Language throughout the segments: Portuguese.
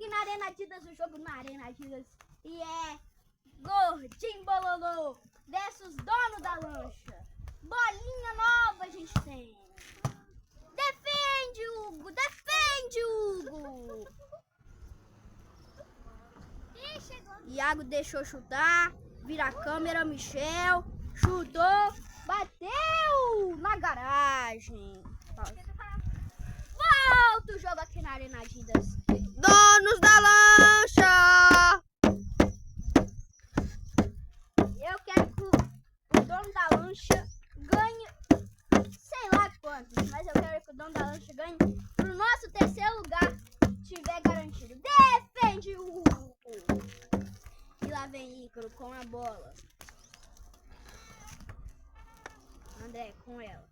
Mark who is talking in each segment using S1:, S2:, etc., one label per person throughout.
S1: aqui na Arena Adidas, o jogo na Arena Adidas. E é Gordinho Bololô versus dono da lancha. Bolinha nova a gente tem. Defende, Hugo! Defende, Hugo! Iago deixou chutar. Vira a câmera, Michel. Chutou. Bateu na garagem. Volta o jogo aqui na Arena Adidas.
S2: Donos da lancha!
S1: Eu quero que o dono da lancha ganhe, sei lá quantos, mas eu quero que o dono da lancha ganhe pro nosso terceiro lugar tiver garantido. Defende o Hugo. E lá vem Ícaro com a bola. André com ela.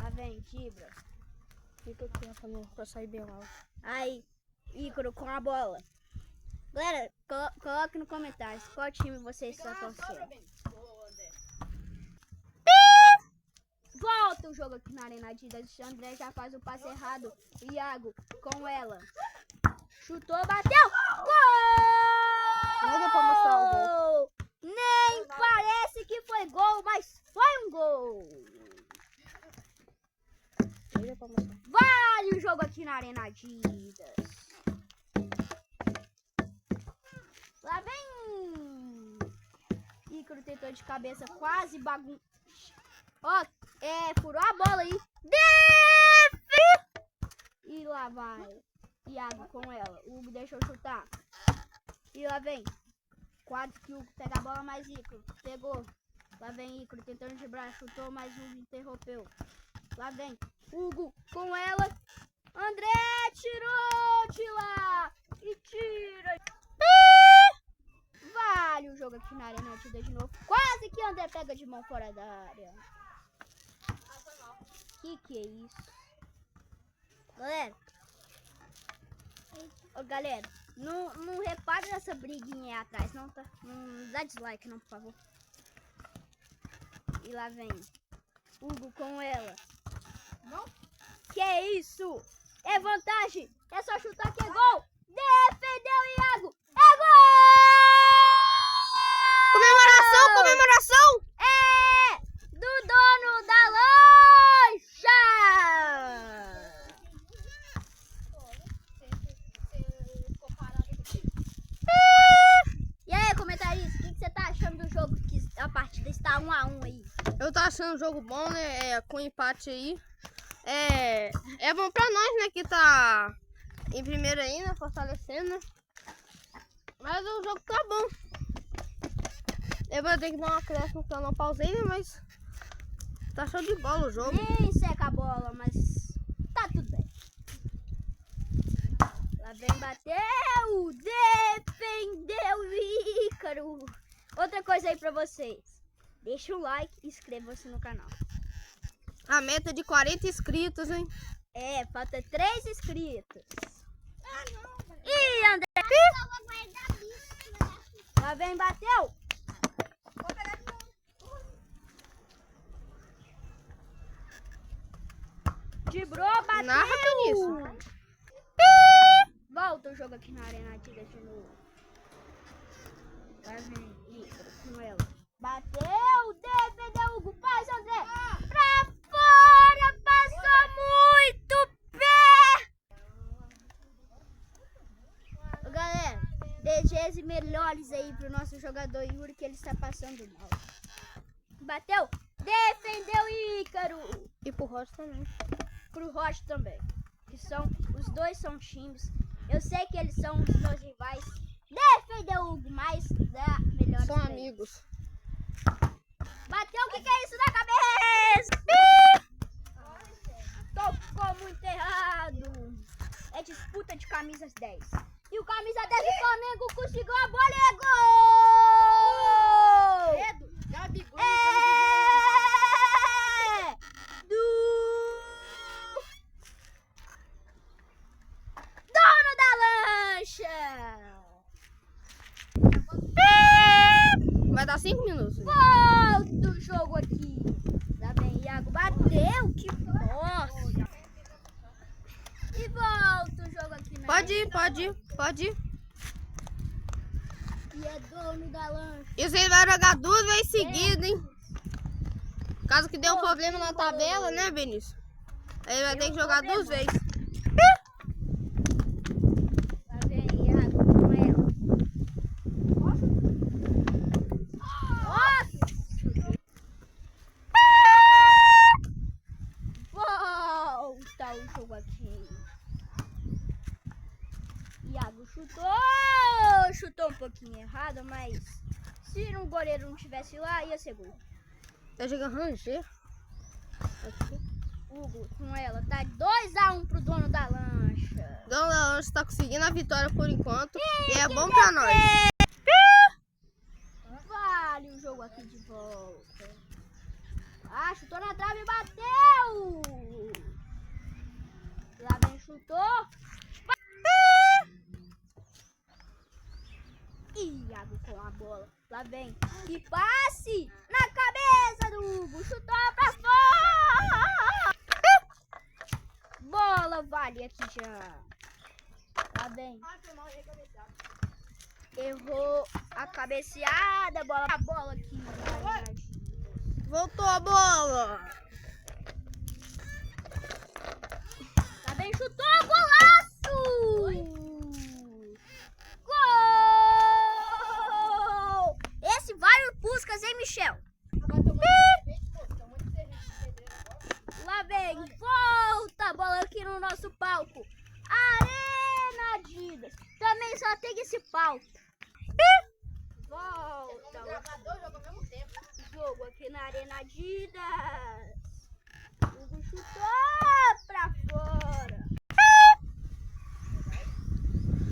S1: Lá vem Tibra.
S2: Fica aqui pra sair bem lá.
S1: Aí, Ícaro com a bola. Galera, coloque no comentário qual time vocês estão torcendo. Volta o jogo aqui na Arena Adidas. André já faz o passe errado. Iago com ela. Chutou, bateu. Gol!
S2: Não deu pra mostrar o gol.
S1: Nem parece que foi gol, mas foi um gol.
S2: Não deu pra mostrar.
S1: Vale o jogo aqui na Arena Adidas. Lá vem. Ícaro tentou de cabeça, quase bagun... Ó, furou a bola aí. E lá vai Iago com ela. O Hugo deixou chutar. E lá vem. Quase que o Hugo pega a bola, mas Ícaro pegou. Lá vem Ícaro tentando driblar, chutou, mas o Hugo interrompeu. Lá vem Hugo com ela. André tirou de lá. E tira. Vale o jogo aqui na Arena Adidas de novo. Quase que André pega de mão fora da área. Que é isso? Galera. Ô, galera, não repare nessa briguinha aí atrás. Não dá dislike não, por favor. E lá vem Hugo com ela. Não? Que é isso? É vantagem. É só chutar que é gol. Defendeu Iago. É gol!
S2: Comemoração, comemoração!
S1: É do dono da lancha! E aí, comentarista, o que você tá achando do jogo? Que a partida está 1-1 aí.
S2: Eu tô achando o jogo bom, né? Com empate aí. É bom pra nós, né? Que tá em primeiro aí, né? Fortalecendo, né? Mas o jogo tá bom. Eu vou ter que dar uma acréscimo que eu não pausei, né? Mas tá show de bola o jogo.
S1: Nem seca a bola, mas tá tudo bem. Lá vem, bateu, defendeu Ícaro. Outra coisa aí pra vocês. Deixa o like e inscreva-se no canal.
S2: A meta de 40 inscritos, hein?
S1: Falta 3 inscritos. Ih, André. Lá vem, bateu. Driblou, bateu.
S2: Narra isso.
S1: Volta o jogo aqui na Arena Adidas de novo. Lá vem Ícaro com ela. Bateu, defendeu Hugo. Faz, André. Pra fora, passou muito perto. Galera, DGs melhores aí pro nosso jogador Yuri, que ele está passando mal. Bateu, defendeu Ícaro.
S2: E pro Rocha também.
S1: Pro Rocha também. Que os dois são times. Eu sei que eles são os meus rivais. Defendeu o Hugo, mas dá melhor.
S2: São amigos.
S1: Bateu, o que é isso na cabeça? Tocou muito errado. É disputa de camisas 10. E o camisa 10 do Flamengo conseguiu a bola e é gol!
S2: Gabigol.
S1: Dono da lancha!
S2: Vai dar 5 minutos.
S1: Volta o jogo aqui. Tá bem, Iago bateu. Que bosta. E volta. outro jogo aqui, né?
S2: Pode ir.
S1: E é dono da lancha.
S2: E você vai jogar 2 vezes seguidas, hein? Caso que dê um problema na tabela, né, Benício? Aí vai ter que jogar 2 vezes.
S1: Lá vem Iago com ela. Nossa! Volta o jogo aqui. Iago chutou um pouquinho errado, mas se o goleiro não estivesse lá, ia ser gol.
S2: Tá jogando Ranger.
S1: Hugo com ela, tá 2-1 pro dono da lancha.
S2: O dono da lancha tá conseguindo a vitória por enquanto. E é bom pra nós.
S1: Vale o jogo aqui de volta. Ah, chutou na trave e bateu. Lá vem, chutou. Iago com a bola. Lá vem. E passe na cabeça do Hugo. Chutou pra fora. Bola vale aqui já. Lá vem. Errou a cabeceada. A bola aqui.
S2: Voltou a bola.
S1: Lá vem, chutou. Golaço. Gol! Esse vai o Puskas, hein, Michel? Lá vem, volta a bola aqui no nosso palco. Arena Adidas. Também só tem esse palco. Volta o jogo aqui na Arena Adidas. Hugo chutou pra fora.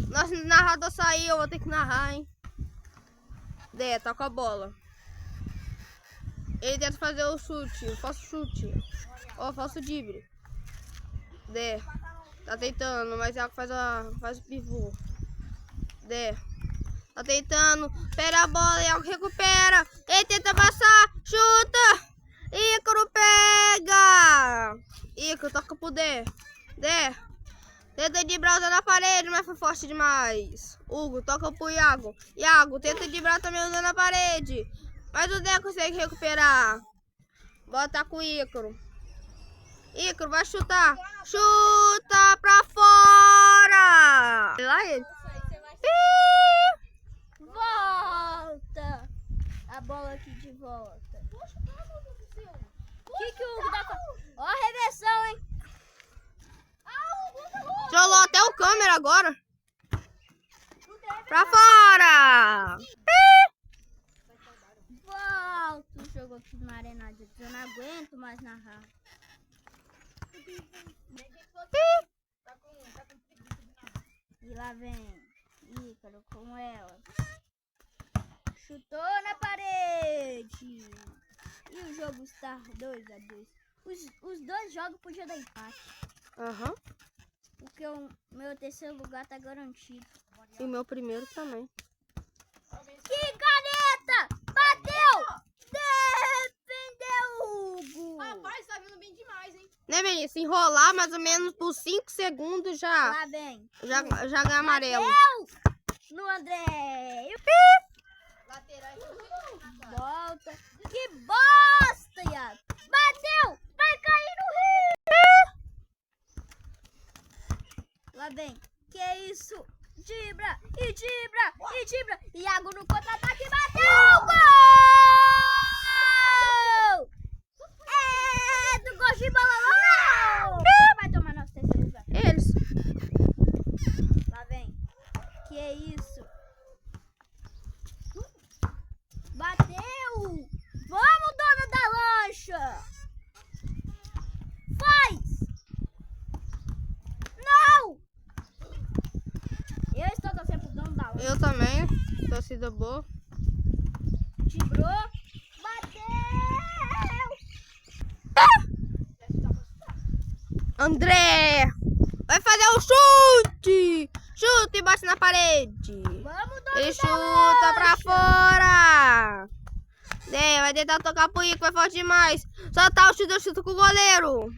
S2: Nosso narrador saiu, eu vou ter que narrar, hein? Dé, toca a bola. Ele tenta fazer o chute, o falso chute. Ó, falso drible. Dé, tá tentando, mas ela faz o pivô. Dé, tá tentando, pega a bola e ela recupera. Ele tenta passar, chuta. Ícaro pega. Ícaro, toca pro Dé. Dé. Tenta driblar usando a parede, mas foi forte demais. Hugo, toca pro Iago. Iago, tenta driblar também usando a parede. Mas o Dé consegue recuperar. Bota com o Ícaro. Ícaro vai chutar. Chuta pra fora. Lá ele.
S1: Volta. A bola aqui de volta. O que o Hugo tá fazendo? Ó a reversão, hein?
S2: Trollou até o câmera agora. Pra fora.
S1: Volta o jogo aqui na Arena Adidas. Eu não aguento mais narrar. E lá vem Ícaro com ela. Chutou na parede. E o jogo está 2-2. Os dois jogos podiam dar empate.
S2: Aham.
S1: Porque o meu terceiro lugar tá garantido.
S2: E o meu primeiro também.
S1: Que caneta! Bateu! Defendeu, Hugo!
S3: Rapaz, tá vindo bem demais, hein?
S2: Né, Benício? Enrolar mais ou menos por 5 segundos já
S1: Lá vem.
S2: já ganha amarelo.
S1: Bateu no André.
S3: Lateral.
S1: Volta. Que bosta, Iago. Bateu. Vai cair no rio. Lá vem. Que isso? Dibra. E dibra. E dibra. Iago no contra-ataque. Bateu. Gol! É do gol de bola. Quem vai tomar nosso terceiro lugar?
S2: Eles.
S1: Lá vem. Que isso? Bateu! Vamos, dona da lancha! Faz! Não! Eu estou torcendo pro dono da lancha.
S2: Eu também. Torcida boa.
S1: Tibrou. Bateu!
S2: André! Vai fazer o chute! Chuta e bate na parede.
S1: Vamos, dono
S2: Ele
S1: da
S2: chuta pra
S1: lancha.
S2: fora. Vai tentar tocar pro Ico, vai forte demais. Soltar o chute, eu chuto com o goleiro.